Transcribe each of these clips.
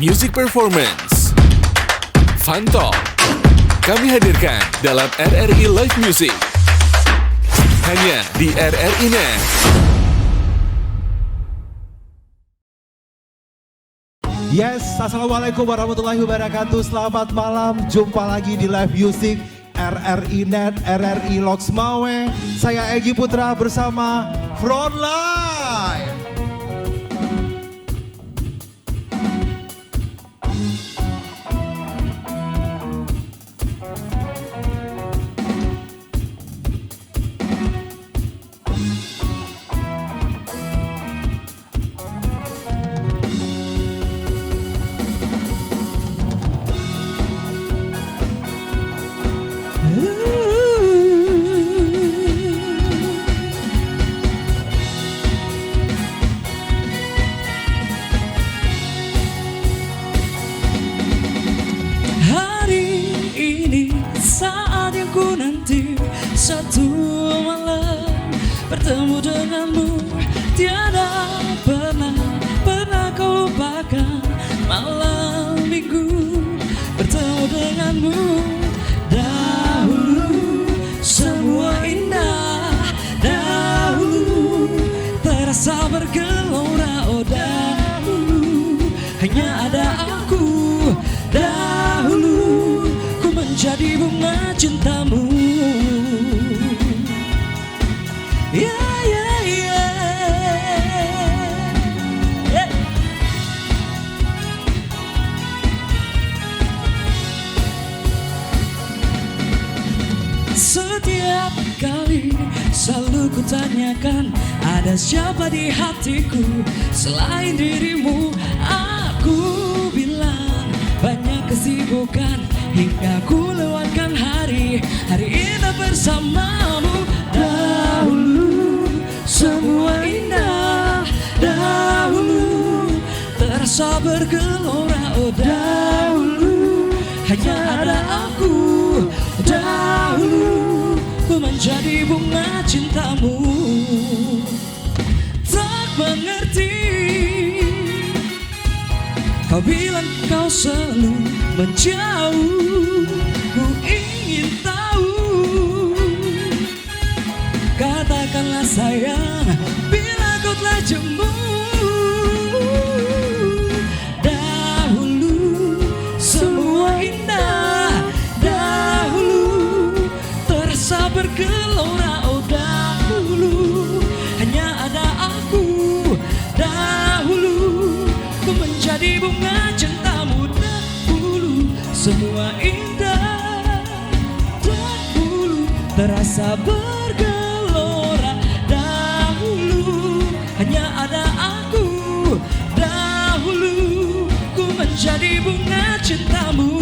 Music Performance, Fun Talk, kami hadirkan dalam RRI Live Music. Hanya di RRI Net. Yes, assalamualaikum warahmatullahi wabarakatuh. Selamat malam, jumpa lagi di Live Music RRI Net, RRI Loks Mawe. Saya Egy Putra bersama Frontline. Ku nanti satu malam bertemu denganmu, tiada pernah kau lupakan malam minggu bertemu denganmu. Dahulu semua indah, dahulu terasa bergelora. Oh dahulu hanya ada aku, dahulu ku menjadi bunga cintamu. Yeah, yeah, yeah. Setiap kali selalu ku tanyakan, ada siapa di hatiku selain dirimu. Aku bilang banyak kesibukan hingga ku lewatkan hari indah bersamamu. Dahulu semua indah, dahulu terasa bergelora. Oh dahulu hanya ada aku, dahulu ku menjadi bunga cintamu. Tak mengerti, kau bilang kau selalu menjauh. Ku ingin tahu, katakanlah sayang, bila kau telah jemu. Dahulu semua indah, dahulu terasa bergelora. Oh dahulu hanya ada aku, dahulu ku menjadi bunga cintamu. Dahulu semua indah, dahulu terasa bergelora. Dahulu hanya ada aku, dahulu ku menjadi bunga cintamu.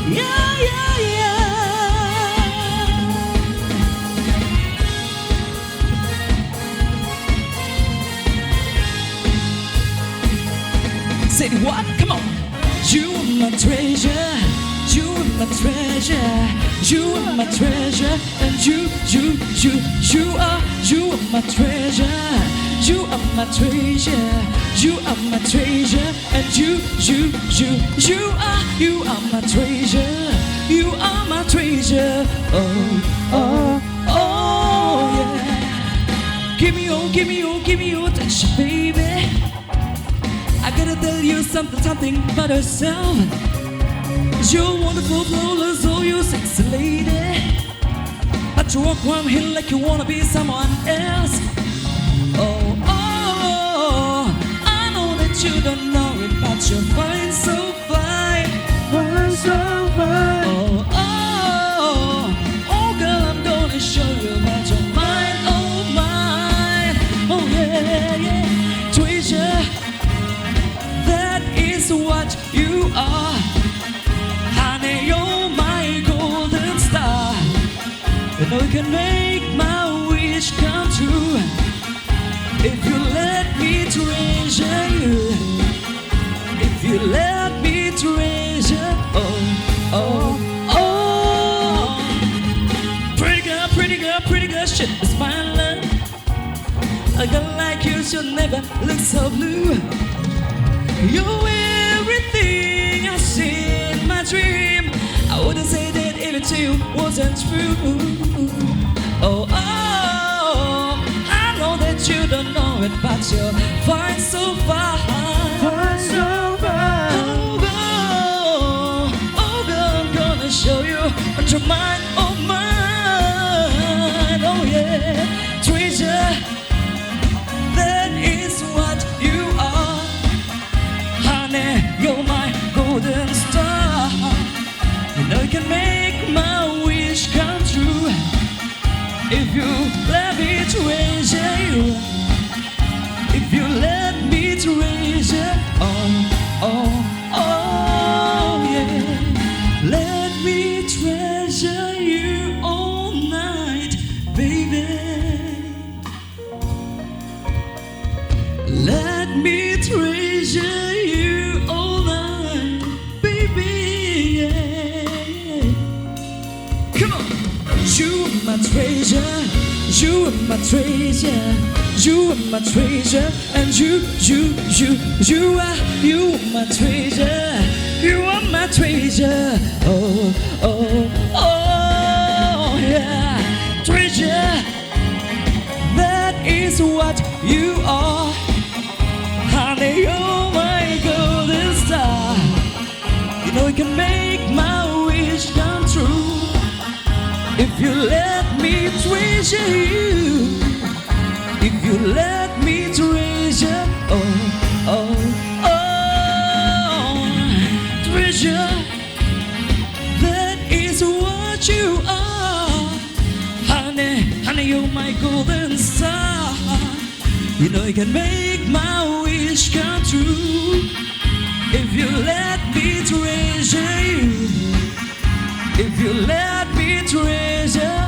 Yeah, yeah, yeah. Say what? Come on. You are my treasure, you are my treasure, you are my treasure, and you are my treasure, you are my treasure, you are my treasure, and you are my treasure, you are my treasure. Oh, yeah. Give me your attention, baby. I gotta tell you something about yourself. You're wonderful, flawless, oh you sexy lady. But you walk around here like you wanna be someone else. Oh, I know that you don't know it, but you're fine, so fine, fine, so fine. Oh, girl, I'm gonna show you that you're mine, oh mine. Oh yeah, yeah, treasure. Is what you are, honey, you're my golden star. You know you can make my wish come true if you let me treasure you, if you let me treasure. Pretty girl, shit is my love. A girl like you should never look so blue. You're everything I see in my dream. I wouldn't say that if it too wasn't true. Oh, oh, I know that you don't know it, but you're fine so far. Fine so far. Oh, girl, I'm gonna show you what your mind, oh mine, oh yeah, treasure. That is what you are, honey. You're my golden star. You know you can make my wish come true if you let me treasure you. If you let me treasure, oh yeah. Let me treasure you all night, baby. Let me treasure you all night, baby. Yeah. Come on. You are my treasure. You are my treasure. You are my treasure. And you are my treasure. You are my treasure. Oh, yeah. Treasure. That is what you are. Honey, you're my golden star. You know you can make my wish come true if you let me treasure you. If you let me treasure, oh, treasure. That is what you are, honey, you're my golden star. You know you can make my wish come true if you let me treasure you. If you let me treasure,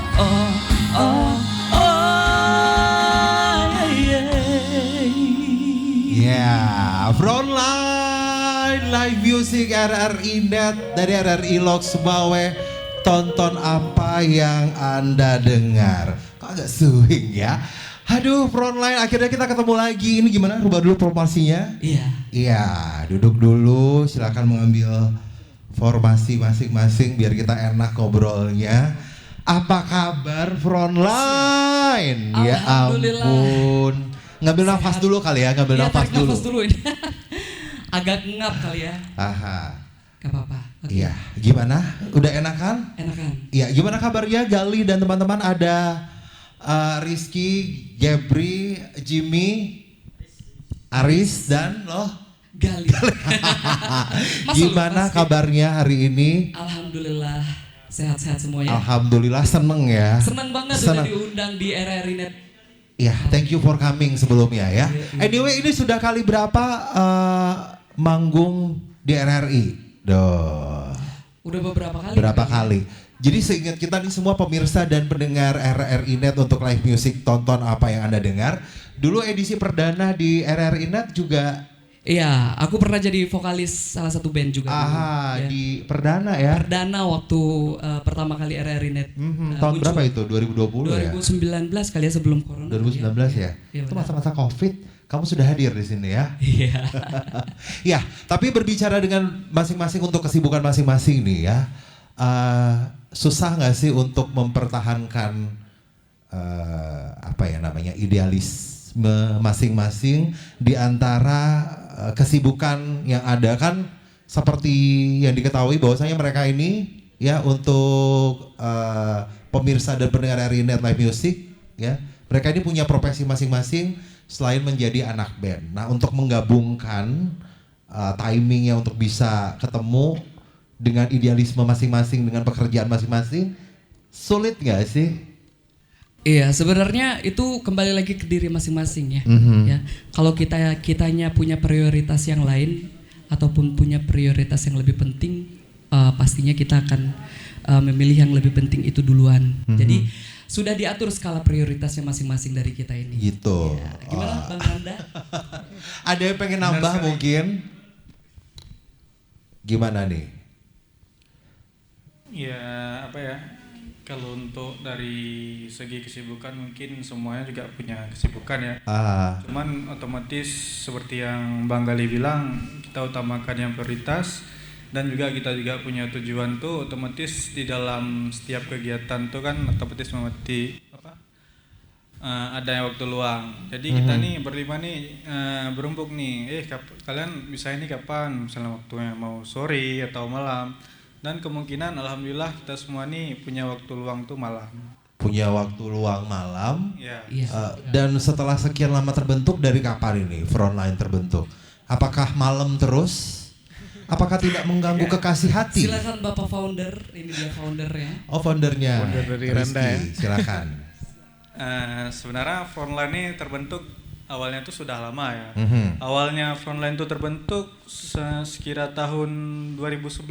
Yeah, Frontline Live Music RRI Net dari RRI Loks Mawe. Tonton apa yang Anda dengar. Kok agak swing ya. Aduh, Frontline, akhirnya kita ketemu lagi. Ini gimana? Rubah dulu formasinya. Iya, duduk dulu. Silakan mengambil formasi masing-masing biar kita enak ngobrolnya. Apa kabar Frontline? Ya ampun. Ngambil nafas dulu kali ya, ngambil nafas dulu. Nafas dulu ini. Agak ngap kali ya. Aha. Gak apa-apa. Okay. Iya, gimana? Udah enakan? Enakan. Iya, gimana kabarnya Gali dan teman-teman? Ada Rizky, Gebri, Jimmy, Aris dan loh Gali. Gimana kabarnya hari ini? Alhamdulillah sehat-sehat semuanya. Alhamdulillah seneng ya. Seneng banget udah diundang di RRI Net. Ya, thank you for coming sebelumnya ya. Anyway, ini sudah kali berapa manggung di RRI? Udah beberapa kali. Berapa kali? Jadi seingat kita nih semua pemirsa dan pendengar RRI Net untuk live music, tonton apa yang Anda dengar. Dulu edisi perdana di RRI Net juga. Iya, aku pernah jadi vokalis salah satu band juga. Aha, ya. di perdana ya? Perdana waktu pertama kali RRI Net. Tahun berapa itu? 2020 ya? 2019 kali ya, sebelum corona. 2019 ya? Itu masa-masa Covid. Kamu sudah hadir di sini ya? Iya. Ya, tapi berbicara dengan masing-masing untuk kesibukan masing-masing nih ya. Susah nggak sih untuk mempertahankan apa ya namanya idealisme masing-masing di antara kesibukan yang ada kan seperti yang diketahui bahwasanya mereka ini ya untuk pemirsa dan pendengar RRI Net Live Music ya mereka ini punya profesi masing-masing selain menjadi anak band. Nah untuk menggabungkan timingnya untuk bisa ketemu dengan idealisme masing-masing, dengan pekerjaan masing-masing, sulit nggak sih? Iya, sebenarnya itu kembali lagi ke diri masing-masing ya. Ya, kalau kitanya punya prioritas yang lain ataupun punya prioritas yang lebih penting, pastinya kita akan memilih yang lebih penting itu duluan. Jadi sudah diatur skala prioritasnya masing-masing dari kita ini. Gitu. Ya, gimana Bang Randa? Ada yang pengen nambah mungkin? Gimana nih? Ya apa ya, Kalau untuk dari segi kesibukan mungkin semuanya juga punya kesibukan ya. Cuman otomatis seperti yang Bang Gali bilang, kita utamakan yang prioritas dan juga kita juga punya tujuan tuh otomatis di dalam setiap kegiatan tuh kan otomatis ada waktu luang. Jadi kita nih berlima nih berumpuk nih. Kalian bisa ini kapan? Misalnya waktunya mau sore atau malam. Dan kemungkinan alhamdulillah kita semua nih punya waktu luang tuh malam. Punya waktu luang malam. Ya. Dan setelah sekian lama terbentuk, dari kapan ini Frontline terbentuk? Apakah malam terus? Apakah tidak mengganggu kekasih hati? Silakan Bapak founder, ini dia foundernya. Oh, foundernya. Founder dari Rizky, Randa ya. silakan. Sebenarnya Frontline ini terbentuk awalnya tuh sudah lama ya. Awalnya Frontline tuh terbentuk sekira tahun 2011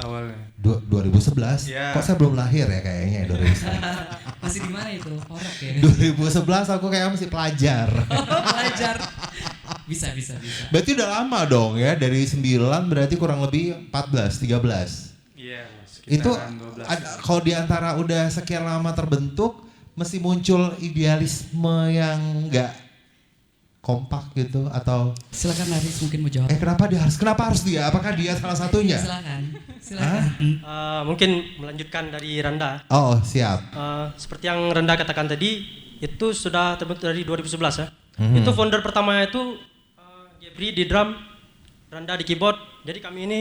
awalnya. 2011? Ya. Kok saya belum lahir ya kayaknya 2011. Masih di mana itu? Orok ya. 2011 aku kayak masih pelajar. Pelajar. Bisa. Berarti udah lama dong ya, dari 9 berarti kurang lebih 14, 13. Iya. Itu sekitaran 12. kalau diantara udah sekian lama terbentuk, mesti muncul idealisme yang enggak kompak gitu atau Silakan Haris mungkin mau jawab. kenapa harus dia? Apakah dia salah satunya? Silakan. Mungkin melanjutkan dari Randa. Oh, siap. Seperti yang Randa katakan tadi, itu sudah terbentuk dari 2011 ya. Itu founder pertamanya itu Jeffrey di drum, Randa di keyboard. Jadi kami ini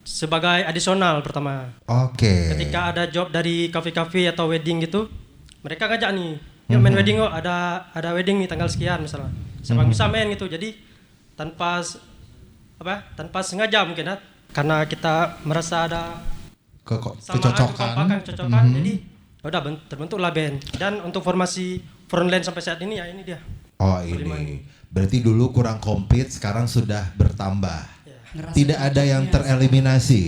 sebagai adisional pertama. Oke. Ketika ada job dari kafe-kafe atau wedding gitu, mereka ngajak nih, yuk main wedding kok, ada wedding nih tanggal sekian misalnya. Siapa bisa main gitu. Jadi tanpa sengaja mungkin ya, karena kita merasa ada kecocokan. Jadi udah terbentuklah band. Dan untuk formasi Frontline sampai saat ini ya ini dia. Oh, ini. Berarti dulu kurang komplit, sekarang sudah bertambah. Ngerasa Tidak ada yang cocoknya. tereliminasi.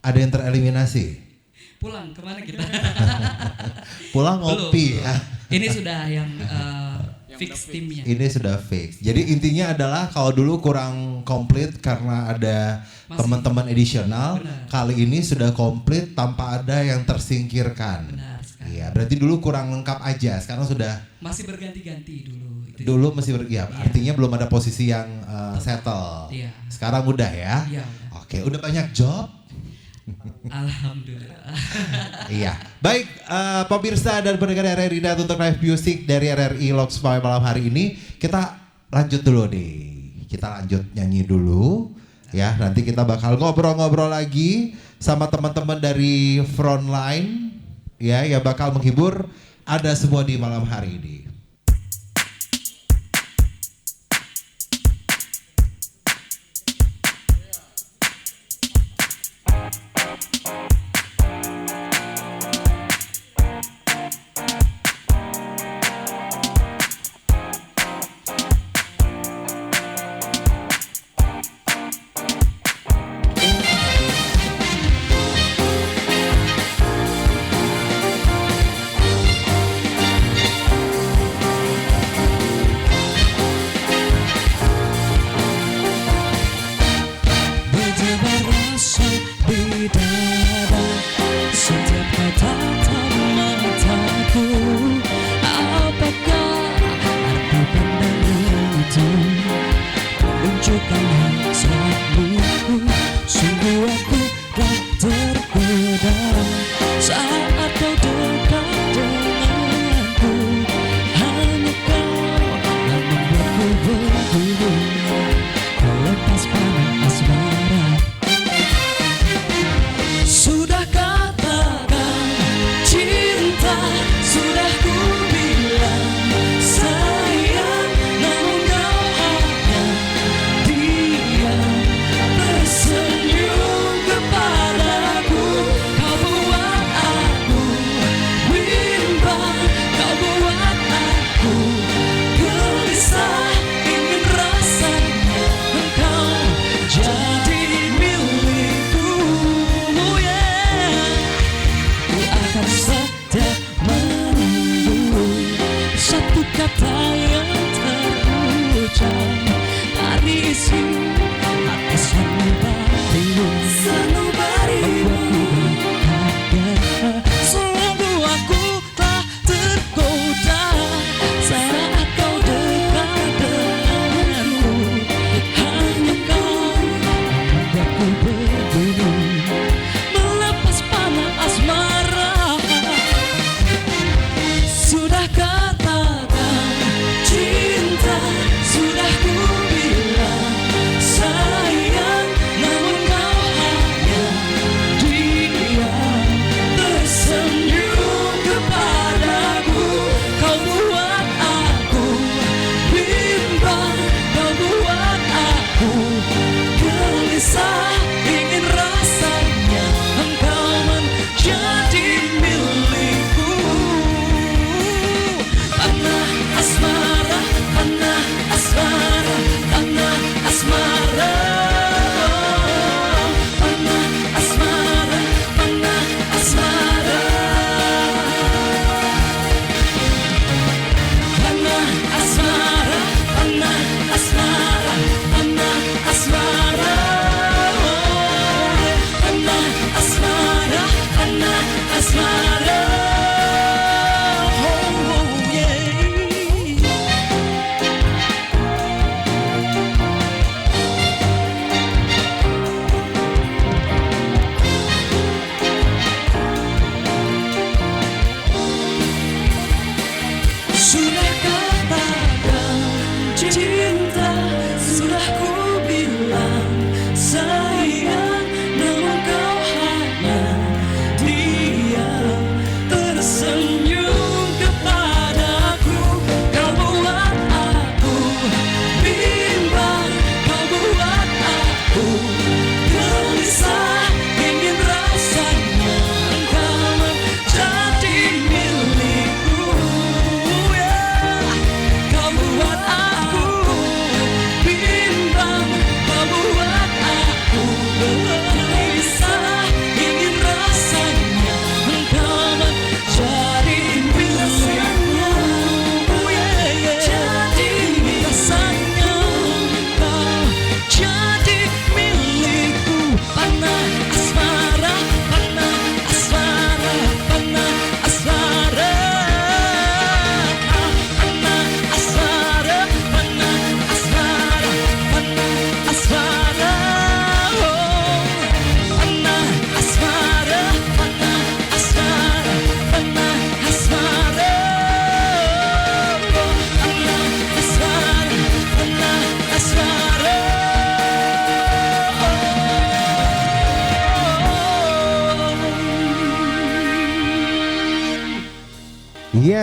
Ada yang tereliminasi. Pulang kemana kita? Pulang ngopi Belum. ya. Ini sudah yang fix timnya. Ini sudah fix. Jadi intinya adalah kalau dulu kurang komplit karena ada Masih. teman-teman additional, Benar. kali ini sudah komplit tanpa ada yang tersingkirkan. Benar sekali. Iya, berarti dulu kurang lengkap aja. Sekarang sudah Masih berganti-ganti dulu. Itu dulu masih Iya. artinya belum ada posisi yang settle. Iya. Sekarang udah ya. Iya, udah. Oke, udah banyak job. Alhamdulillah. Iya. Baik, pemirsa dan pendengar RRI Net untuk live music dari RRI Logs malam hari ini, kita lanjut dulu nih. Kita lanjut nyanyi dulu. Ya, nanti kita bakal ngobrol-ngobrol lagi sama teman-teman dari Frontline ya, yang bakal menghibur Anda semua di malam hari ini.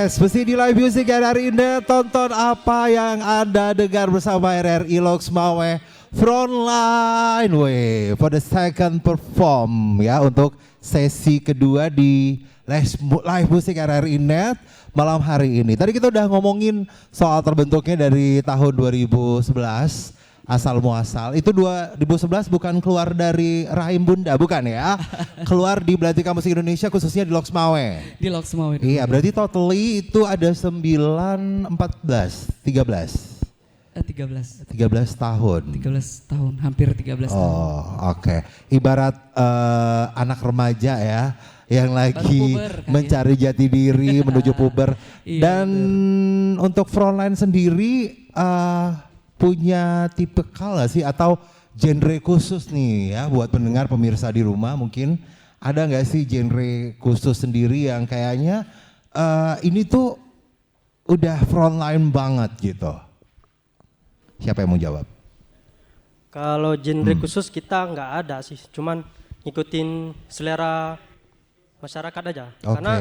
Yes, mesti di live music RRI Net. Tonton apa yang Anda dengar bersama RRI Loks Mawe Frontline for the second perform ya, untuk sesi kedua di live music RRI Net malam hari ini. Tadi kita udah ngomongin soal terbentuknya dari tahun 2011. Asal muasal itu 2011 bukan keluar dari rahim bunda, bukan ya? Keluar di Belantika Musik Indonesia, khususnya di Loks Mawe. Di Loks Mawe. Iya, berarti totally itu ada 13 tahun. 13 tahun, hampir 13 tahun. Oh, oke. Ibarat anak remaja ya, yang lagi puber, mencari jati diri menuju puber. Iya, Dan untuk Frontline sendiri punya tipe gak sih, atau genre khusus nih ya buat pendengar pemirsa di rumah, mungkin ada nggak sih genre khusus sendiri yang kayaknya ini tuh udah Frontline banget gitu? Siapa yang mau jawab? Kalau genre khusus kita nggak ada sih, cuman ngikutin selera masyarakat aja. Oke. Karena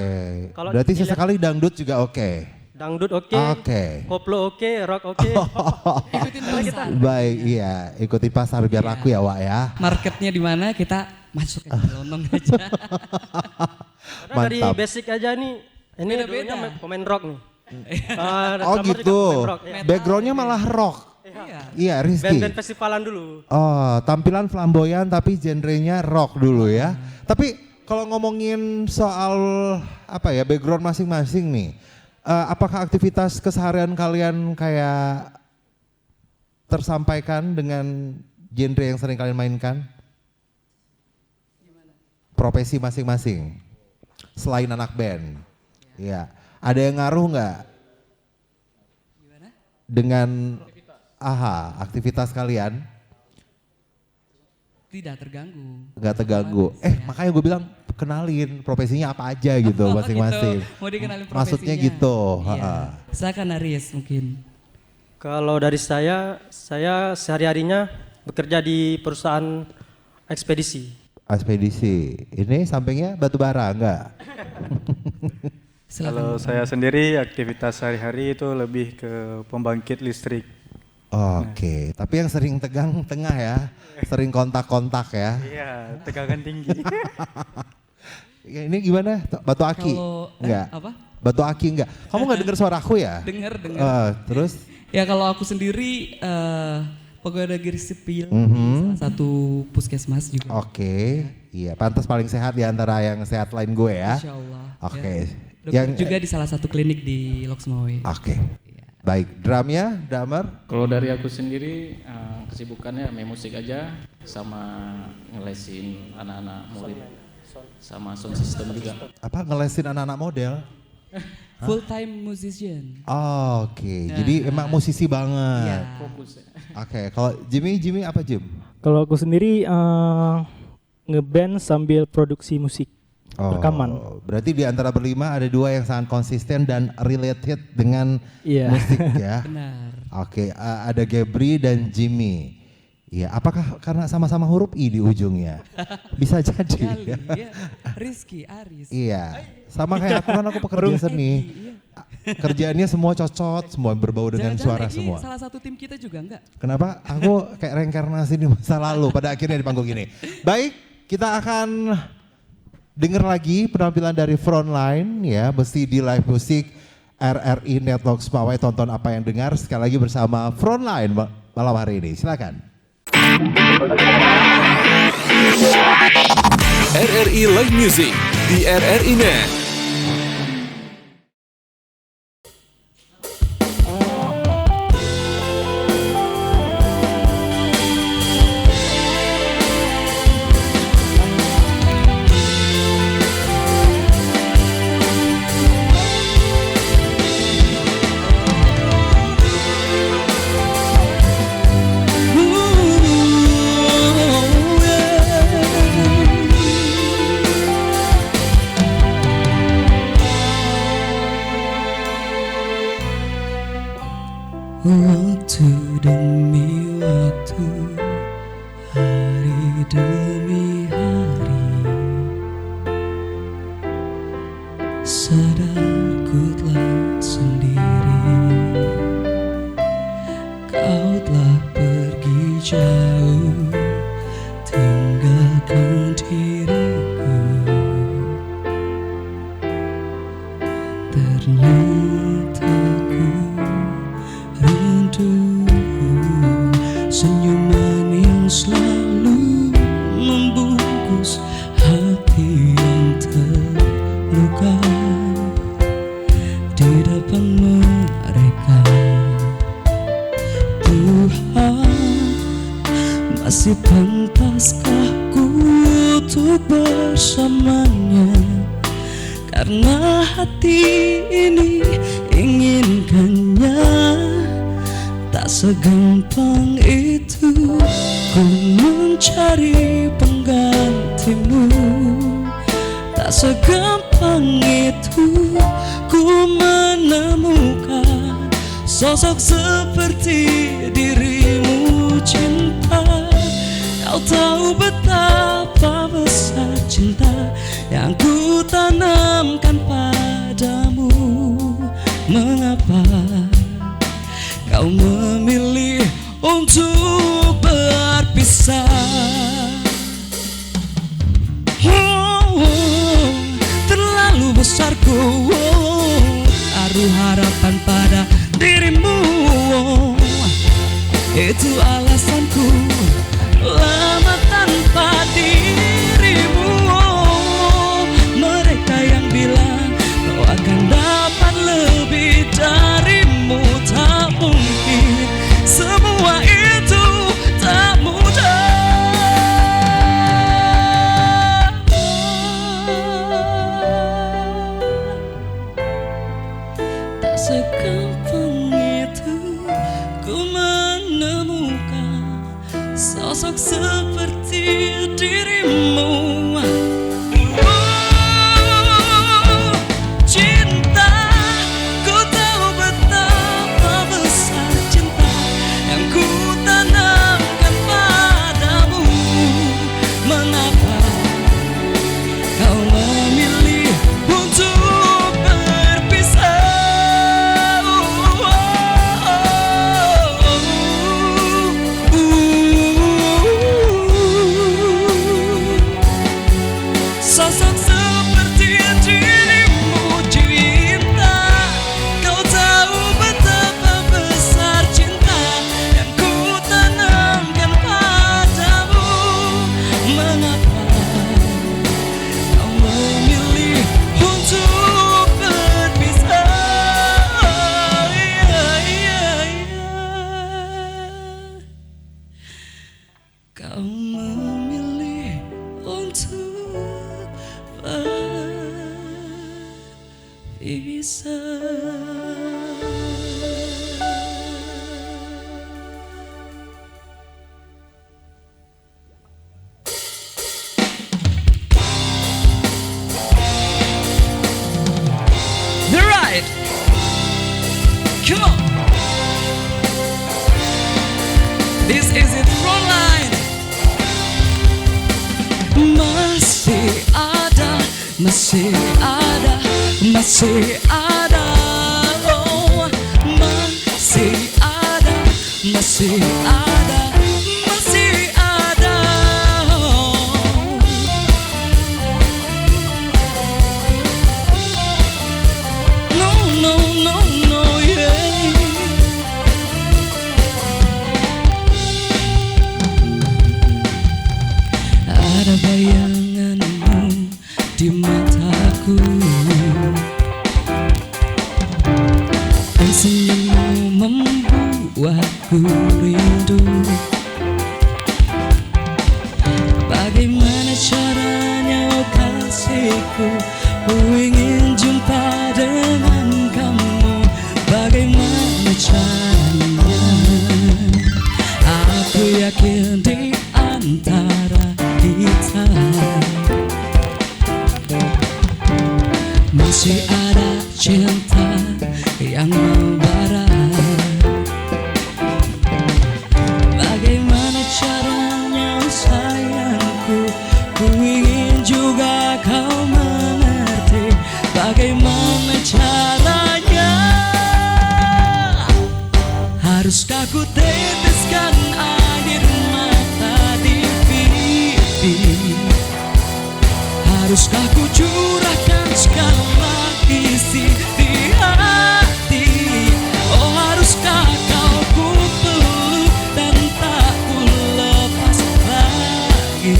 kalau Berarti dilihat- sesekali dangdut juga oke. Dangdut oke, Oke. koplo oke, rock oke. Ikutin pasar. Baik, iya, ikuti pasar biar Iya. laku ya, Wak ya. Marketnya di mana kita masuk aja, lonong aja. Karena dari Mantap. basic aja nih, ini Beda-beda. dulunya pemain rock nih. Oh drummer juga gitu. pemain rock, ya. Backgroundnya malah rock. Iya. Iya, Rizky. Band-band festivalan dulu. Oh, tampilan flamboyan tapi genrenya rock dulu ya. Tapi kalau ngomongin soal apa ya, background masing-masing nih, apakah aktivitas keseharian kalian kayak tersampaikan dengan genre yang sering kalian mainkan? Profesi masing-masing selain anak band. Iya. Ada yang ngaruh nggak dengan aktivitas kalian? Tidak terganggu. Nggak terganggu. Makanya gue bilang kenalin profesinya apa aja gitu Oh, masing-masing. gitu. Mau dikenalin profesinya. Maksudnya gitu. Iya. Silakan Aris mungkin. Kalau dari saya sehari-harinya bekerja di perusahaan ekspedisi. Ekspedisi. Ini sampingnya batu bara enggak? Silakan. Kalau saya sendiri aktivitas sehari-hari itu lebih ke pembangkit listrik. Oke, tapi yang sering tegang tengah ya, sering kontak-kontak ya. Iya, tegangan tinggi. Ini gimana? Batu aki? Kalau Enggak. apa? Batu aki enggak? Kamu enggak dengar suara aku ya? Dengar. Terus? Ya kalau aku sendiri pegawai negeri sipil Mhm. di salah satu puskesmas juga. Oke, iya, pantas paling sehat di antara yang sehat lain gue ya. Insya Allah. Oke. Ya. Dokter juga di salah satu klinik di Loks Mawe. Oke. Baik, drumnya, drummer? Kalau dari aku sendiri kesibukannya main musik aja sama ngelesin anak-anak murid sama sound system juga. Apa ngelesin anak-anak model? Full time musician. Oke, jadi emang musisi banget. Iya. Fokus ya. Oke, kalau Jimmy apa Jim? Kalau aku sendiri ngeband sambil produksi musik, rekaman. Berarti di antara berlima ada dua yang sangat konsisten dan related dengan Iya. musik ya. Benar. Oke, ada Gebri dan Jimmy. Iya, apakah karena sama-sama huruf I di ujungnya? Bisa jadi. Kali, ya. Rizky, Aris. Iya, sama kayak aku kan aku pekerja seni. Iya. Kerjaannya semua cocok, semua berbau dengan Jangan-jangan suara Egy semua. salah satu tim kita juga enggak? Kenapa? Aku kayak reinkarnasi di masa lalu pada akhirnya di panggung ini. Baik, kita akan dengar lagi penampilan dari Frontline ya, mesti di live musik RRI Net Loks Mawe. Tonton apa yang dengar sekali lagi bersama Frontline malam hari ini. Silakan. RRI Live Music di RRI Net. Waktu demi waktu, hari demi hari, sadar ku telah kau telah pergi jauh, tinggalkan diriku. Ternyata ku rindu senyuman yang selalu membungkus hati yang terluka di depan mereka. Tuhan, masih pantaskah ku untuk bersamanya? Karena hati ini inginkannya, tak segampang itu ku mencari penggantimu. Tak segampang itu ku menemukan sosok seperti dirimu. Cinta, kau tahu betapa besar cinta yang ku tanamkan padamu. Mengapa kau memilih untuk berpisah? Terlalu besar ku taruh harapan pada dirimu. Itu alasanku lama tanpa dirimu. Mereka yang bilang kau akan dapat lebih darimu, tak mungkin. Semua itu tak mudah. Tak segampang itu ku menemukan sosok seperti dirimu. Cinta, ku tahu betapa besar cinta yang ku tanamkan padamu. Mengapa kau memilih untuk berpisah? Sosok seperti dirimu, cinta, kau tahu betapa besar cinta yang ku tanamkan padamu. Mengapa kau memilih untuk berpisah? Kau memilih untuk The Right. Come on. This is it, front line. Masih ada, masih ada, masih ada, oh, masih ada, masih ada, masih ada, oh. No, no, no, no, yeah. Ada bayanganmu di mataku, dan senyummu membuatku rindu. Bagaimana caranya, oh kasihku, ku ingin jumpa dengan kamu. Bagaimana caranya? Aku yakin di antara kita masih ada cinta yang membara. Bagaimana caranya, sayangku, ku ingin juga kau mengerti. Bagaimana caranya? Haruskah ku teteskan air mata di pipi? Haruskah ku curahkan segala isi di hati? Oh haruskah kau ku peluk dan tak ku lepas lagi?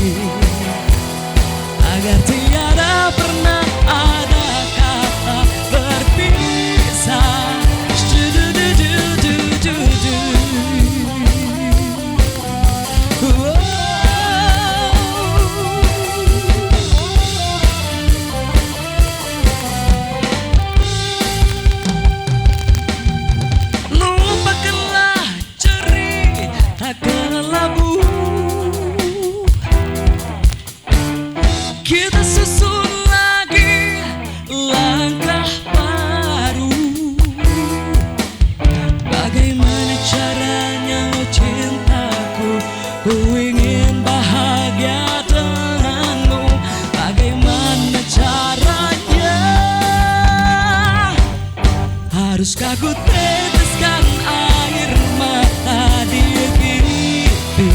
Agar tiada pernah ada kata berpisah. Lupakanlah cerita kelabu, kita susun lagi langkah baru. Bagaimana caranya oh cintaku, ku ingin bahagia denganmu. Bagaimana caranya? Haruskah ku teteskan air mata di pipi?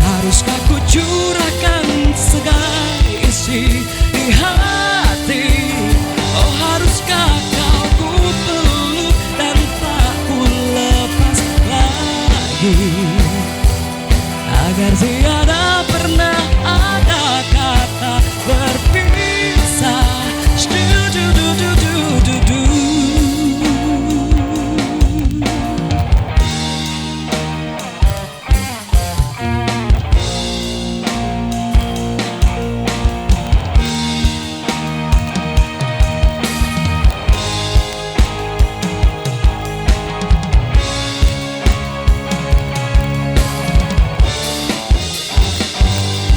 Haruskah ku curahkan segala isi di hati? Oh haruskah kau ku peluk dan tak ku lepas lagi? Agar tiada pernah ada kata berpisah.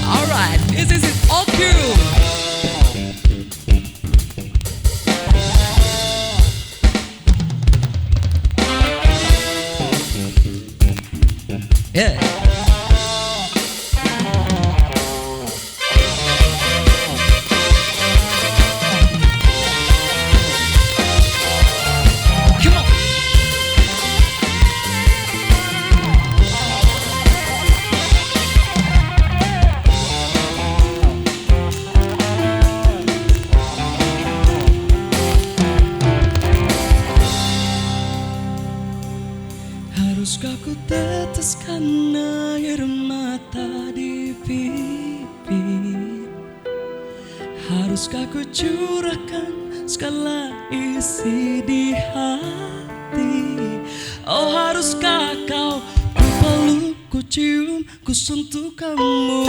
Alright, this is it, all cue. Yeah. Come on. Haruskah ku teteskan air mata di pipi? Haruskah ku curahkan segala isi di hati? Oh haruskah kau ku peluk, ku cium, ku sentuh kamu?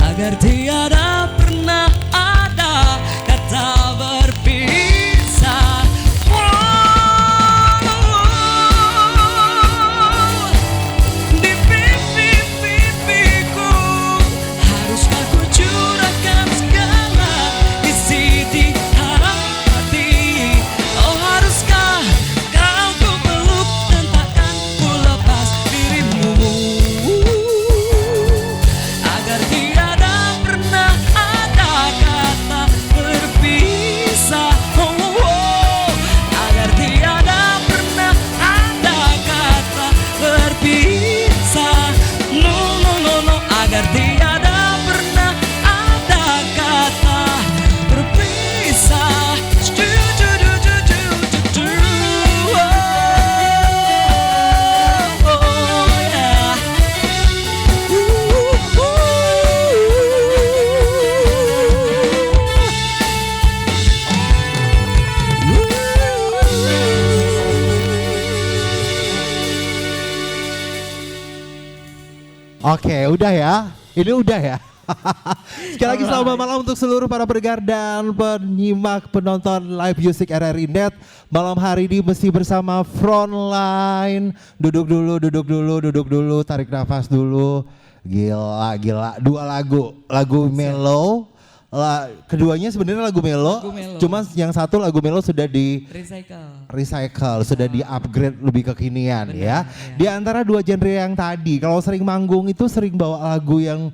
Agar tiada pernah ada kata berpisah. Di pipi-pipiku haruskah ku curahkan segala isi di hati? Oh haruskah kau ku peluk dan takkan ku lepas dirimu? Agar tiada pernah ada kata berpisah. Oh, oh, oh. Agar tiada pernah ada kata berpisah. No, no, no, no. Agar tiada pernah ada kata berpisah. Oh, oh, yeah. Oke, udah ya. Ini udah ya. Sekali lagi selamat malam untuk seluruh para pendengar dan penyimak penonton live music RRI Net. Malam hari ini mesti bersama Frontline. Duduk dulu, tarik nafas dulu. Gila. Dua lagu mellow. Keduanya sebenarnya lagu mellow. Cuma yang satu lagu mellow sudah di recycle, sudah di upgrade lebih kekinian. Ya. Di antara dua genre yang tadi, kalau sering manggung itu sering bawa lagu yang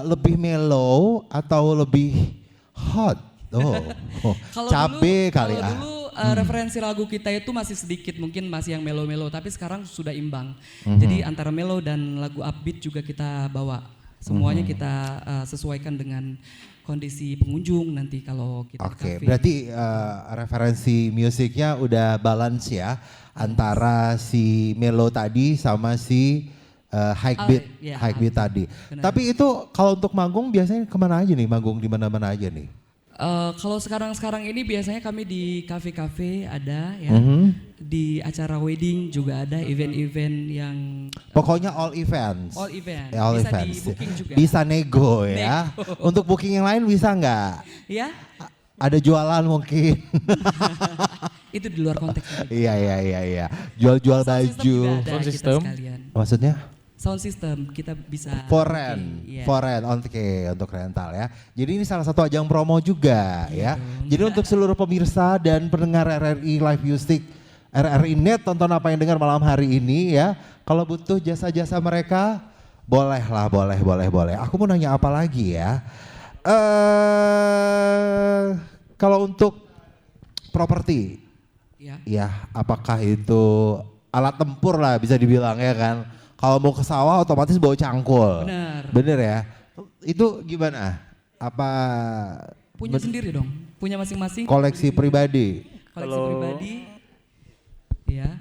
lebih mellow atau lebih hot? Cabe kali Kalau dulu referensi lagu kita itu masih sedikit, mungkin masih yang melo-melo, tapi sekarang sudah imbang. Jadi antara melo dan lagu upbeat juga kita bawa. Semuanya kita sesuaikan dengan kondisi pengunjung nanti kalau kita di cafe. Berarti referensi musiknya udah balance ya antara si melo tadi sama si high beat tadi. Benar. Tapi itu kalau untuk manggung biasanya kemana aja nih? Manggung di mana-mana aja nih? Kalau sekarang ini biasanya kami di kafe-kafe ada ya, di acara wedding juga ada, event-event yang pokoknya all events. All event. All bisa events. di booking juga. Bisa nego ya. Untuk booking yang lain bisa nggak? Ya. Ada jualan mungkin. Itu di luar konteks. Iya. Jual-jual baju. Sound system. Maksudnya? Sound system kita bisa Foreign untuk rental ya. Jadi ini salah satu ajang promo juga ya. Jadi untuk seluruh pemirsa dan pendengar RRI Live Music, RRI Net, tonton apa yang dengar malam hari ini ya. Kalau butuh jasa-jasa mereka, boleh. Aku mau nanya apa lagi ya? Kalau untuk properti, ya apakah itu alat tempur lah bisa dibilang ya kan? Kalau mau ke sawah otomatis bawa cangkul. Bener ya? Itu gimana? Apa punya sendiri dong? Punya masing-masing? Koleksi pribadi? Ya.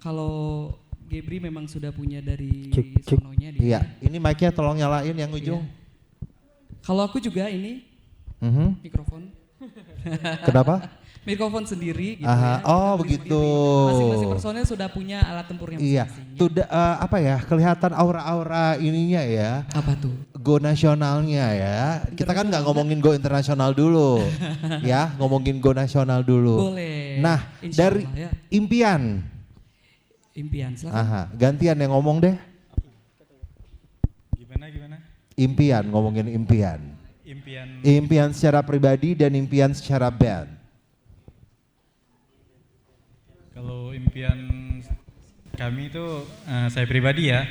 Kalau Gebri memang sudah punya dari sononya dia. Iya, ini mic-nya tolong nyalain yang ujung. Kalau aku juga ini mikrofon. Kenapa? Mikrofon sendiri gitu ya. Oh begitu. Masing-masing personel sudah punya alat tempurnya masing-masing. Iya, kelihatan aura-aura ininya ya. Apa tuh? Go nasionalnya ya. Kita kan nggak ngomongin go internasional dulu, ya ngomongin go nasional dulu. Boleh. Nah dari ya. impian, silakan. gantian yang ngomong deh. Gimana? Ngomongin impian. Impian secara pribadi dan impian secara band. Kalau impian kami itu saya pribadi ya.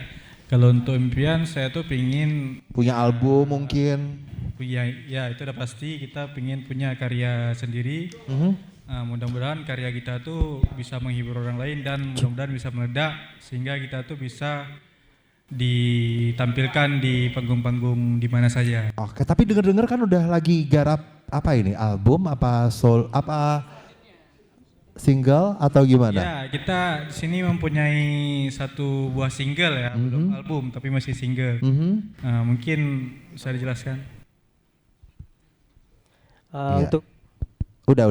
Kalau untuk impian saya tuh pingin punya album mungkin. Ya itu udah pasti, kita pingin punya karya sendiri. Mudah-mudahan karya kita tuh bisa menghibur orang lain dan mudah-mudahan bisa meledak sehingga kita tuh bisa ditampilkan di panggung-panggung di mana saja. Oke, tapi dengar-dengar kan udah lagi garap apa ini? Album apa single atau gimana? Ya, kita di sini mempunyai satu buah single ya, belum album tapi masih single. Mungkin bisa dijelaskan? Untuk udah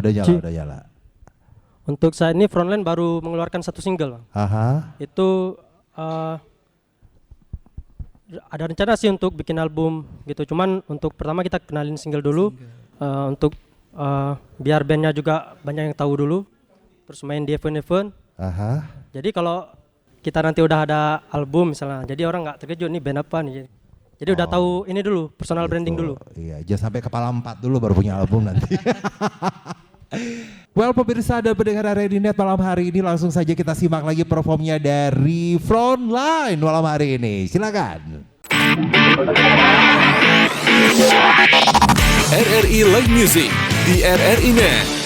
nyala. Untuk saat ini Frontline baru mengeluarkan satu single, Bang. Itu ada rencana sih untuk bikin album gitu. Cuman untuk pertama kita kenalin single dulu, untuk biar bandnya juga banyak yang tahu dulu. Terus main di event-event. Jadi kalau kita nanti udah ada album misalnya, jadi orang nggak terkejut nih band apa nih. Jadi udah tahu ini dulu, personal branding dulu. Iya, jangan sampai kepala 4 dulu baru punya album nanti. Well, pemirsa dan pendengar RRI Net malam hari ini, langsung saja kita simak lagi performnya dari Frontline malam hari ini. Silakan. RRI Live Music di RRI Net.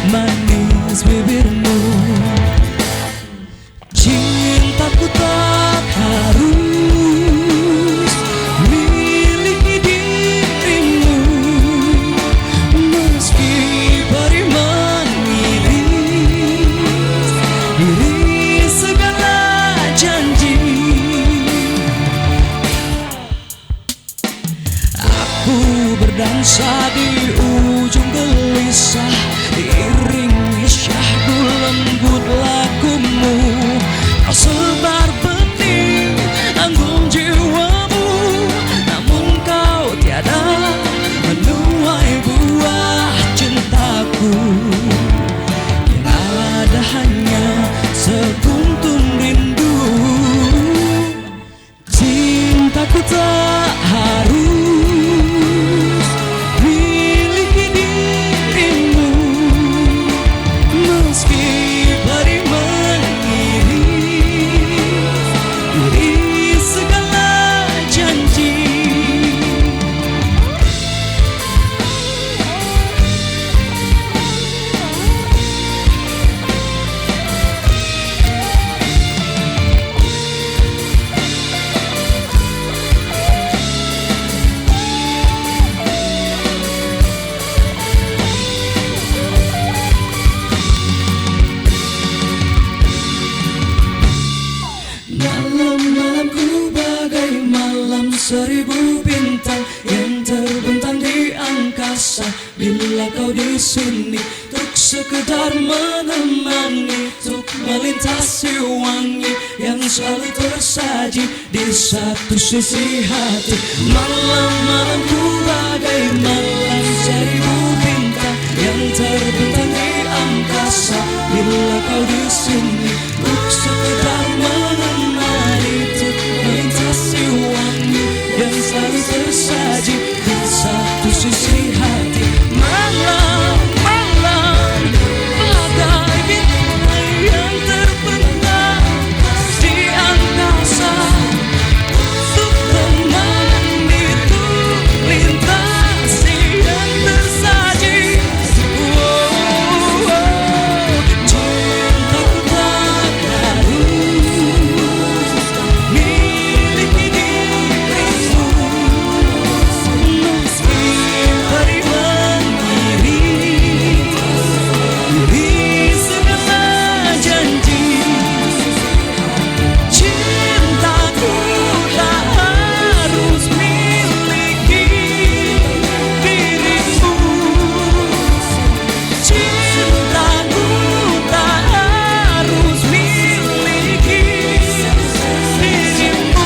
Manis bibirmu, cintaku tak harus miliki dirimu, meski beri mengiris diri segala janji. Aku bila kau di sini, untuk sekedar menemani, untuk melintasi wangi yang selalu tersaji di satu sisi hati. Malam-malamku bagai malam seribu bintang yang terbentang di angkasa. Bila kau di sini, untuk sekedar menemani, untuk melintasi wangi yang selalu tersaji di satu sisi hati. Malam-malam bagai bintang yang terbentang di angkasa, untuk temani, untuk lintasi yang tersaji. Cintaku tak harus miliki dirimu, meski hari mengiring di segala janji. Cintaku tak harus miliki dirimu, cintaku tak harus miliki dirimu.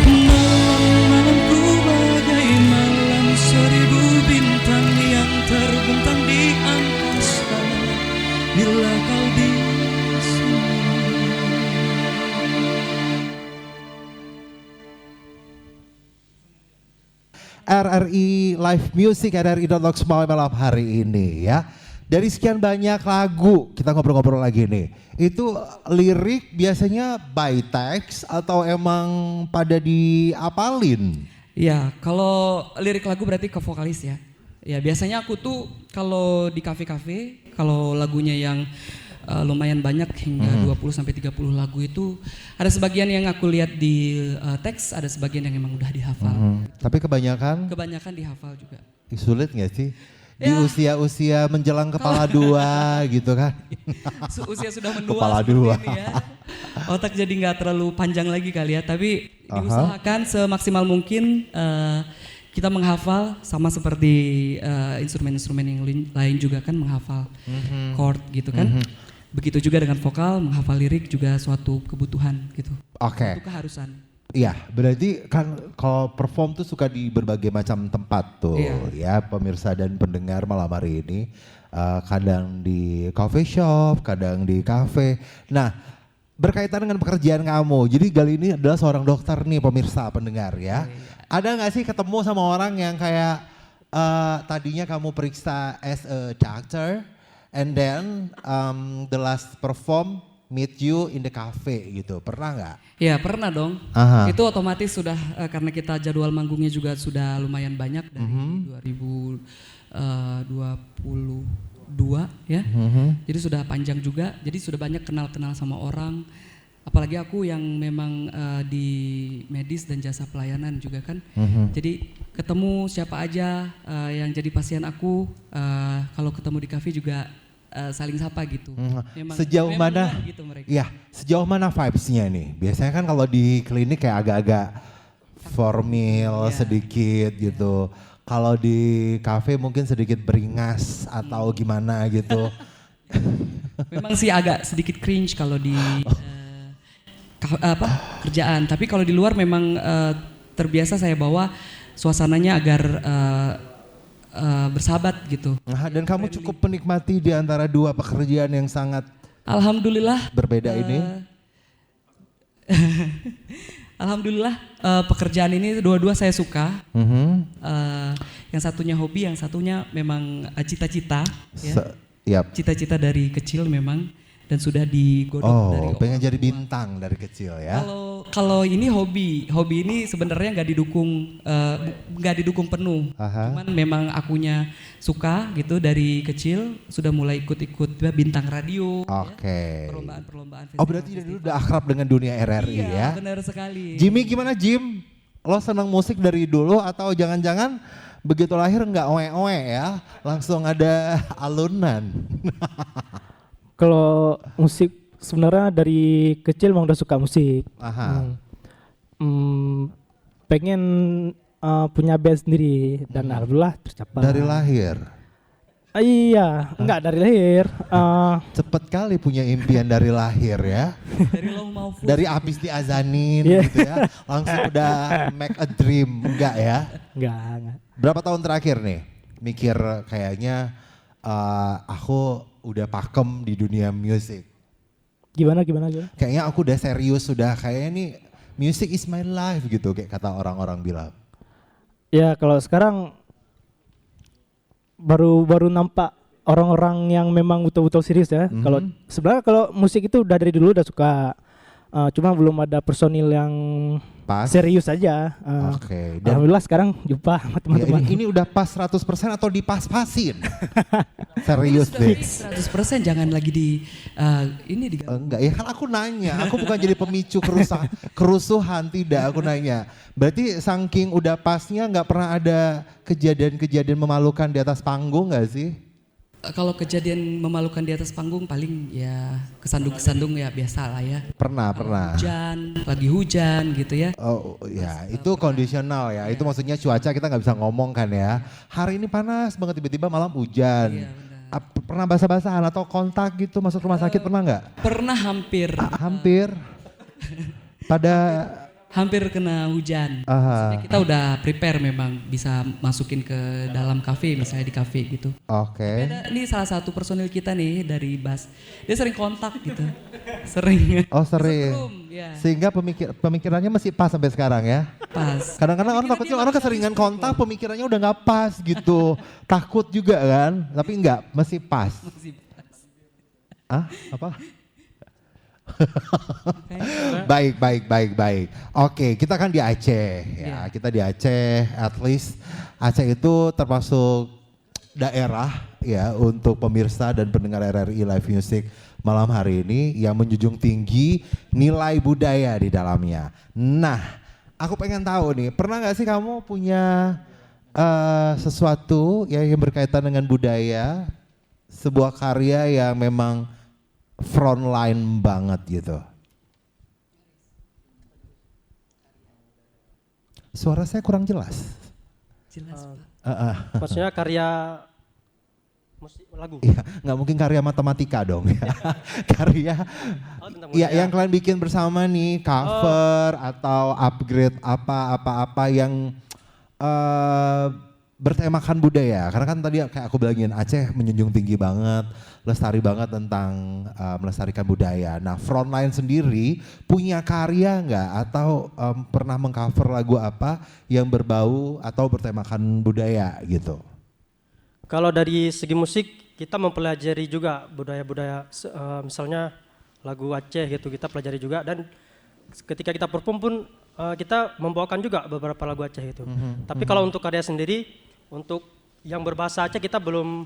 Malamku bagai malam seribu bintang yang terbentang di angkasa. Bila kau di sini. RRI Live Music, RRI.Logs Mawe malam hari ini ya. Dari sekian banyak lagu, kita ngobrol-ngobrol lagi nih. Itu lirik biasanya by text atau emang pada diapalin? Ya, kalau lirik lagu berarti ke vokalis ya. Ya, biasanya aku tuh kalau di kafe-kafe, kalau lagunya yang lumayan banyak hingga 20 sampai 30 lagu itu, ada sebagian yang aku lihat di teks, ada sebagian yang emang udah dihafal. Tapi kebanyakan Kebanyakan dihafal juga. sulit gak sih? Di Ya. usia-usia menjelang kepala dua gitu kan? Usia sudah menua Kepala seperti dua. ini ya. Otak jadi nggak terlalu panjang lagi kali ya, tapi diusahakan semaksimal mungkin kita menghafal sama seperti instrumen-instrumen yang lain juga kan menghafal chord gitu kan. Begitu juga dengan vokal, menghafal lirik juga suatu kebutuhan gitu. Oke. Itu keharusan. Iya, berarti kan kalau perform tuh suka di berbagai macam tempat tuh ya pemirsa dan pendengar malam hari ini. Kadang di coffee shop, kadang di cafe. Nah, berkaitan dengan pekerjaan kamu, jadi Gali ini adalah seorang dokter nih pemirsa pendengar ya. Ada gak sih ketemu sama orang yang kayak tadinya kamu periksa as a doctor and then the last perform meet you in the cafe gitu, pernah nggak? Ya pernah dong, Aha. itu otomatis sudah karena kita jadwal manggungnya juga sudah lumayan banyak dari 2022 ya, jadi sudah panjang juga, jadi sudah banyak kenal-kenal sama orang, apalagi aku yang memang di medis dan jasa pelayanan juga kan, jadi ketemu siapa aja yang jadi pasien aku, kalau ketemu di kafe juga saling sapa gitu. Sejauh memang mana? luar gitu mereka. Ya, sejauh mana vibes-nya nih? Biasanya kan kalau di klinik kayak agak-agak formal sedikit gitu. Kalau di kafe mungkin sedikit beringas atau gimana gitu. Memang sih agak sedikit cringe kalau di kerjaan. Tapi kalau di luar memang terbiasa saya bawa suasananya agar bersahabat gitu. Nah, dan kamu cukup menikmati di antara dua pekerjaan yang sangat Alhamdulillah berbeda ini? Alhamdulillah pekerjaan ini dua-dua saya suka. Yang satunya hobi, yang satunya memang cita-cita. Ya. Cita-cita dari kecil memang dan sudah digodok dari pengen jadi bintang dari kecil ya? Kalau ini hobi ini sebenarnya nggak didukung penuh. Cuman memang akunya suka gitu dari kecil sudah mulai ikut bintang radio. Oke. Ya, perlombaan festival. Oh berarti dari dulu udah akrab dengan dunia RRI ya? Iya benar sekali. Jimmy gimana Jim? lo seneng musik dari dulu atau jangan-jangan begitu lahir nggak oe-oe ya, langsung ada alunan? Kalau musik sebenarnya dari kecil emang udah suka musik. Aha. Pengen punya band sendiri dan alhamdulillah tercapai. Dari lahir? Iya, enggak dari lahir. Cepet kali punya impian dari lahir ya. Dari long mau Dari abis diazanin gitu ya, langsung udah make a dream, enggak ya? Enggak. Berapa tahun terakhir nih mikir kayaknya aku udah pakem di dunia musik? Gimana? Kayaknya aku udah serius, sudah kayaknya nih music is my life gitu kayak kata orang-orang bilang. Ya kalau sekarang baru nampak orang-orang yang memang betul-betul serius ya. Kalau sebenarnya kalau musik itu udah dari dulu udah suka, cuma belum ada personil yang Pas. serius aja. Oke. Dan Alhamdulillah sekarang jumpa sama ya, teman-teman. ini udah pas 100% atau dipas-pasin? Serius deh. 100% jangan lagi di Enggak ya, kan aku nanya, aku bukan jadi pemicu kerusuhan, tidak, aku nanya. Berarti saking udah pasnya nggak pernah ada kejadian-kejadian memalukan di atas panggung nggak sih? Kalau kejadian memalukan di atas panggung paling ya kesandung-kesandung ya biasa lah ya. Pernah. Lagi hujan gitu ya. Oh ya, itu kondisional ya. Itu maksudnya cuaca kita nggak bisa ngomong kan ya. Hari ini panas banget, tiba-tiba malam hujan. Iya, benar. Pernah basah-basahan atau kontak gitu masuk rumah sakit pernah nggak? Pernah hampir Hampir kena hujan. Aha. Maksudnya kita udah prepare memang bisa masukin ke dalam kafe, misalnya di kafe gitu. Oke. Ini salah satu personil kita nih dari Bas. Dia sering kontak gitu. Sering. Oh sering. Sebelum, ya. Sehingga pemikirannya masih pas sampai sekarang ya? Pas. Kadang-kadang orang takutnya orang keseringan kontak pemikirannya udah nggak pas gitu. Takut juga kan, tapi enggak, masih pas. Masih pas. Apa? Baik. Oke, kita kan di Aceh ya. Kita di Aceh, at least Aceh itu termasuk daerah ya untuk pemirsa dan pendengar RRI Live Music malam hari ini yang menjunjung tinggi nilai budaya di dalamnya. Nah, aku pengen tahu nih, pernah nggak sih kamu punya sesuatu ya yang berkaitan dengan budaya, sebuah karya yang memang frontline banget gitu? Suara saya kurang jelas. Jelas, Pak. Maksudnya karya musik lagu. Iya, nggak mungkin karya matematika dong ya. Karya ya yang kalian bikin bersama nih, cover atau upgrade apa yang bertemakan budaya. Karena kan tadi kayak aku bilangin, Aceh menjunjung tinggi banget, lestari banget tentang melestarikan budaya. Nah, Frontline sendiri punya karya nggak atau pernah mengcover lagu apa yang berbau atau bertemakan budaya gitu? Kalau dari segi musik kita mempelajari juga budaya-budaya, misalnya lagu Aceh gitu kita pelajari juga, dan ketika kita perform pun kita membawakan juga beberapa lagu Aceh itu. Tapi kalau untuk karya sendiri, untuk yang berbahasa Aceh kita belum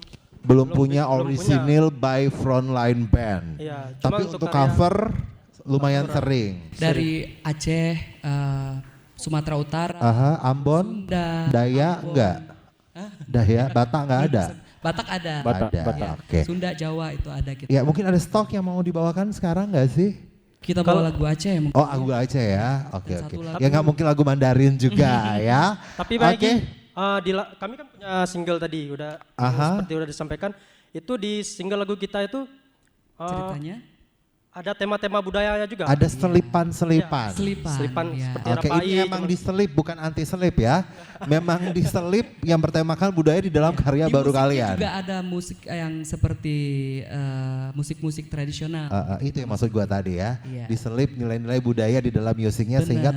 punya original by Frontline Band. Iya, tapi untuk cover lumayan sering. Dari Aceh, Sumatera Utara, Ambon, Sunda, Dayak Ambon. enggak? Dayak, Batak enggak ada? Batak ada. Batak. Ya. Oke. Sunda, Jawa itu ada gitu. Ya mungkin ada stok yang mau dibawakan sekarang enggak sih? Kita bawa lagu Aceh ya mungkin. Oh, lagu Aceh ya. Oke. satu lagu. Ya nggak mungkin lagu Mandarin juga ya. Tapi bagi kami kan punya single tadi seperti udah disampaikan, itu di single lagu kita itu Ceritanya? ada tema-tema budayanya juga. Ada selipan-selipan. Selipan. Ya. seperti Oke, Rapai, ini emang diselip bukan anti selip ya. Memang diselip yang bertemakan budaya di dalam karya Di baru musiknya kalian. juga ada musik yang seperti musik-musik tradisional. Itu yang maksud gua tadi ya. Iya. Diselip nilai-nilai budaya di dalam musiknya sehingga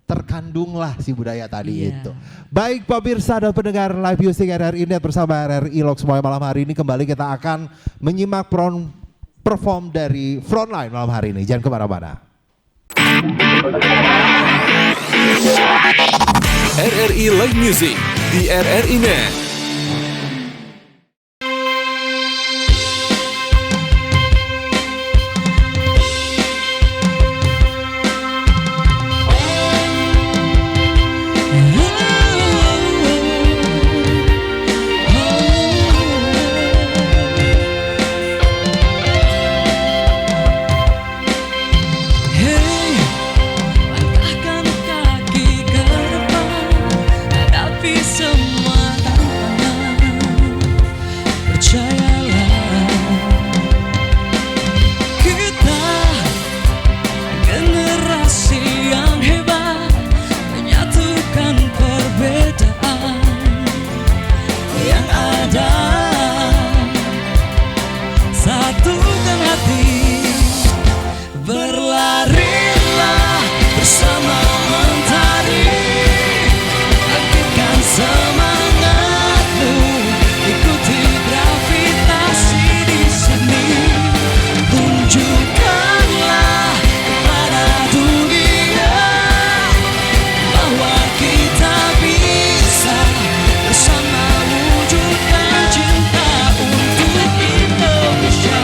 terkandunglah si budaya tadi Iya. itu. Baik pemirsa dan pendengar Live Music RRI Net bersama RRI Lok semuanya malam hari ini kembali kita akan menyimak perform dari Frontline malam hari ini. Jangan kemana-mana. RRI Live Music di RRI Net. hadapi semua tantangan. Percayalah, kita generasi yang hebat, menyatukan perbedaan yang ada. Satukan hati, berlarilah bersama mentari, bangkitkan semangatmu, ikuti gravitasi di sini, tunjukkanlah kepada dunia bahwa kita bisa bersama wujudkan cinta untuk Indonesia.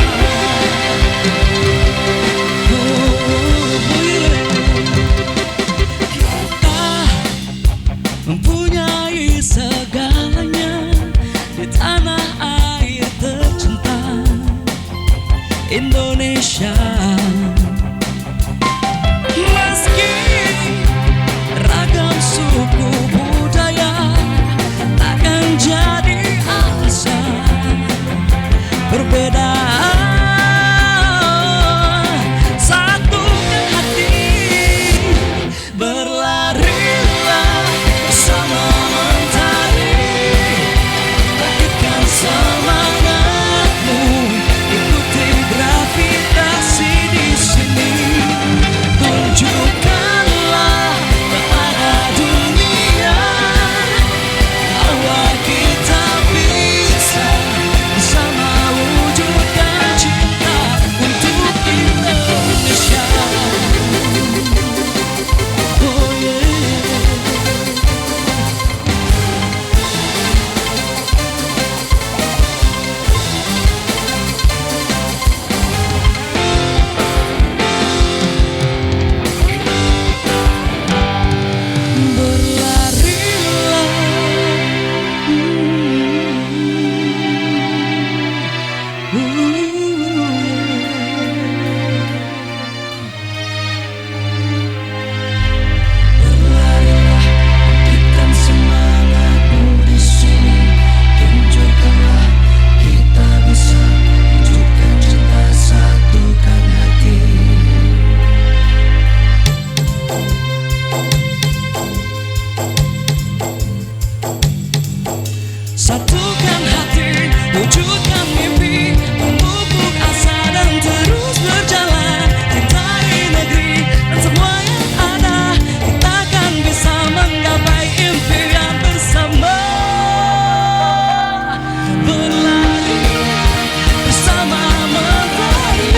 Mempunyai segalanya di tanah air tercinta Indonesia. Meski ragam suku budaya takkan jadi alasan perbedaan, satukan hati, berlarilah bersama mentari, bangkitkan semangatmu, ikuti gravitasi di sini, tunjukkanlah kepada dunia bahwa kita bisa bersama wujudkan cinta untuk Indonesia. Oh yeah. Berlarilah, bangkitkan semangatmu di sini, tunjukkanlah kita bisa wujudkan cinta, satukan hati. Satukan hati, wujudkan mimpi, memupuk asa dan terus berjalan, cintai negeri dan semua yang ada, kita akan bisa menggapai impian bersama. Berlari bersama mentari,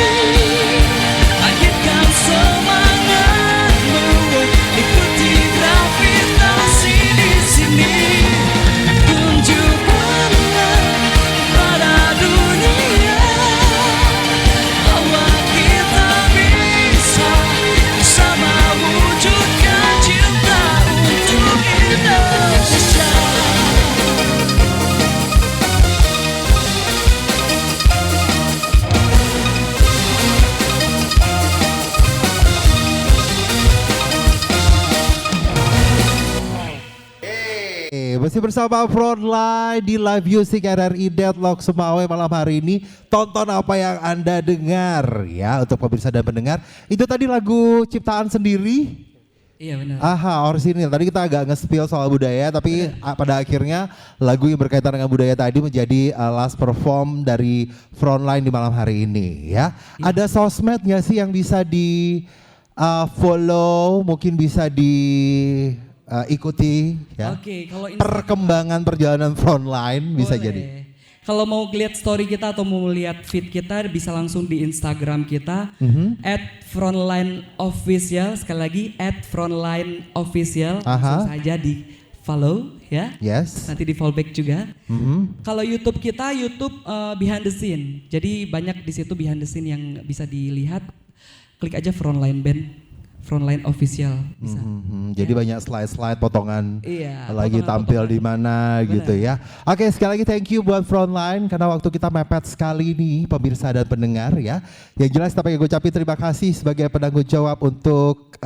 bangkitkan semangatmu, ikuti gravitasi di sini, tunjukkanlah pada dunia bahwa kita bisa bersama wujudkan cinta untuk Indonesia. Masih bersama Frontline di Live Music RRI Deadlock Semawe malam hari ini. Tonton apa yang Anda dengar ya, untuk pemirsa dan pendengar. Itu tadi lagu ciptaan sendiri. Iya benar. Aha, orisinil. Tadi kita agak nge-spill soal budaya, tapi pada akhirnya lagu yang berkaitan dengan budaya tadi menjadi last perform dari Frontline di malam hari ini ya. Ada sosmed nggak sih yang bisa di follow, mungkin bisa ikuti ya. Oke, kalau Perkembangan perjalanan Frontline bisa boleh. jadi. Kalau mau lihat story kita atau mau lihat feed kita bisa langsung di Instagram kita @frontlineofficial, sekali lagi @frontlineofficial, langsung saja di follow ya. Yes. Nanti di follow back juga. Kalau YouTube kita behind the scene. Jadi banyak di situ behind the scene yang bisa dilihat. Klik aja Frontline Band Frontline Official bisa. Jadi banyak slide-slide potongan Iya, lagi tampil di mana gitu ya. Oke, sekali lagi thank you buat Frontline karena waktu kita mepet sekali nih pemirsa dan pendengar ya. Yang jelas tapi gue ucapin terima kasih sebagai penanggung jawab untuk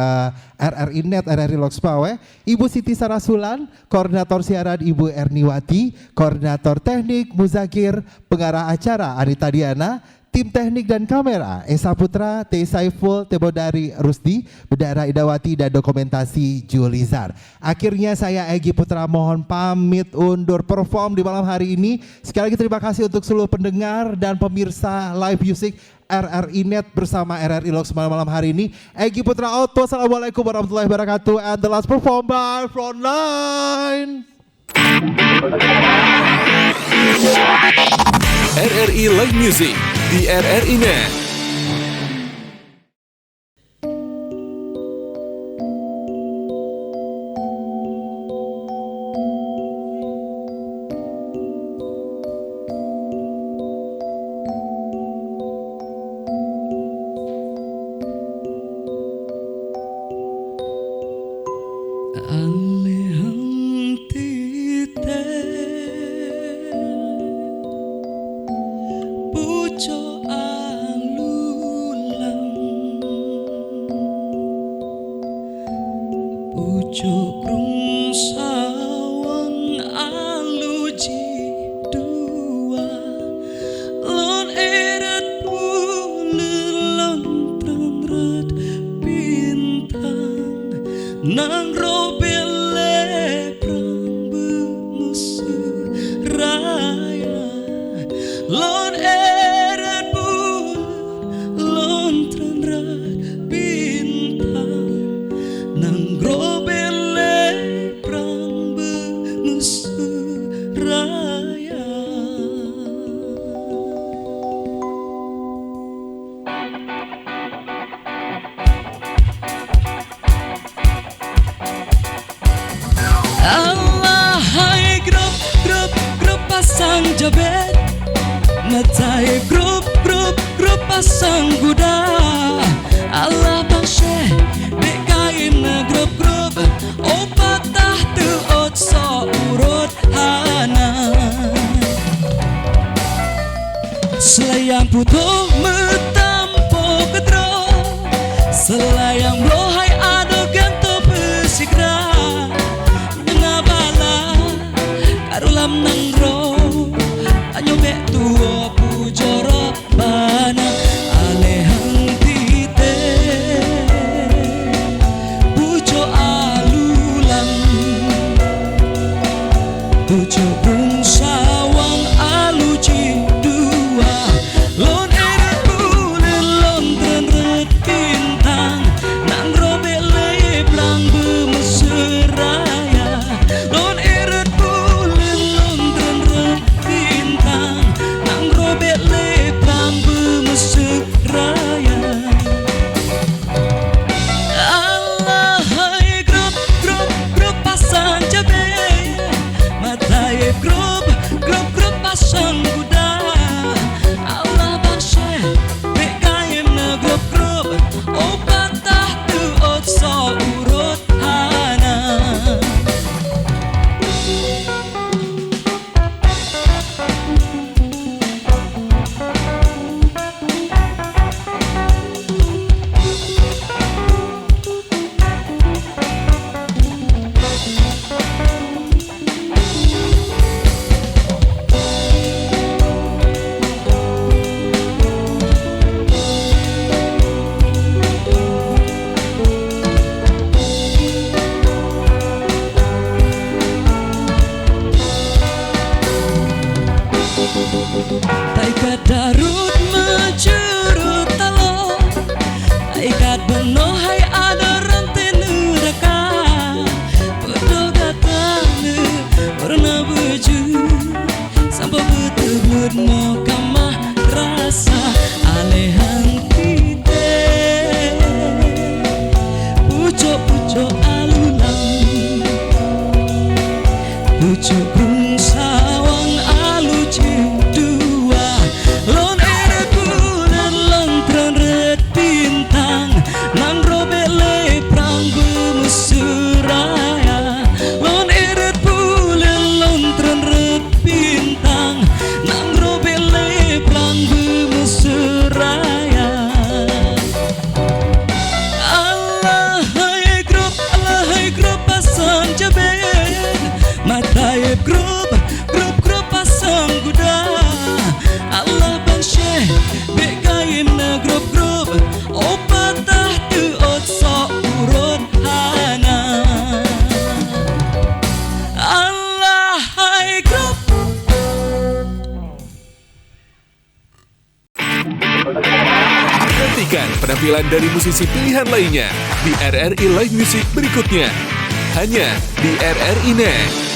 RRI Net, RRI Loksmawe, Ibu Siti Sarasulan, Koordinator Siaran Ibu Erniwati, Koordinator Teknik Muzakir, Pengarah Acara Anita Diana, tim teknik dan kamera Esa Putra, T. Saiful, Tebodari Rusdi, Bendara Idawati dan dokumentasi Julizar. Akhirnya saya Egy Putra mohon pamit undur perform di malam hari ini. Sekali lagi terima kasih untuk seluruh pendengar dan pemirsa live music RRI Net bersama RRI Loks malam hari ini. Egy Putra out. Assalamualaikum warahmatullahi wabarakatuh. And the last perform by Frontline. RRI Live Music di RRI Net. Nang robele prang bemusuh raya lon eret bul lon tranrat bintang nang robele prang bemusuh raya. Allah hai grup pasang jabet, matai grup pasang kuda. Allah pashe bekain grup opat tahtu ot so urut hana. Selayang putuh metampo kedro, selayang blohai ado ganto besikra. Karulam nangro anyo mek tuo pujoro bana alehang tite pujo alulang pujo bung sawang aluci dua lon eret bulan lon tenret bintang nang robe le blang bemeseraya lon eret grup pasang kuda. Allah bangshe bekain grup opat tahtu ot so urut hana. Taikat darut mencurut talo, taikat beno hai ada rantai neraka. Bodoh datang warna baju, sampai betul mau kamah rasa alehang tite. Pucuk alulang, pucuk bung sawang aluci dua lon eret bulan lon tranret bintang nang robele grup pasang kuda Allah bansyeh bekain grup opat tu ot sok urut hana Allah hai grup. Nantikan penampilan dari musisi pilihan lainnya di RRI Live Music berikutnya. Hanya di RRI Net.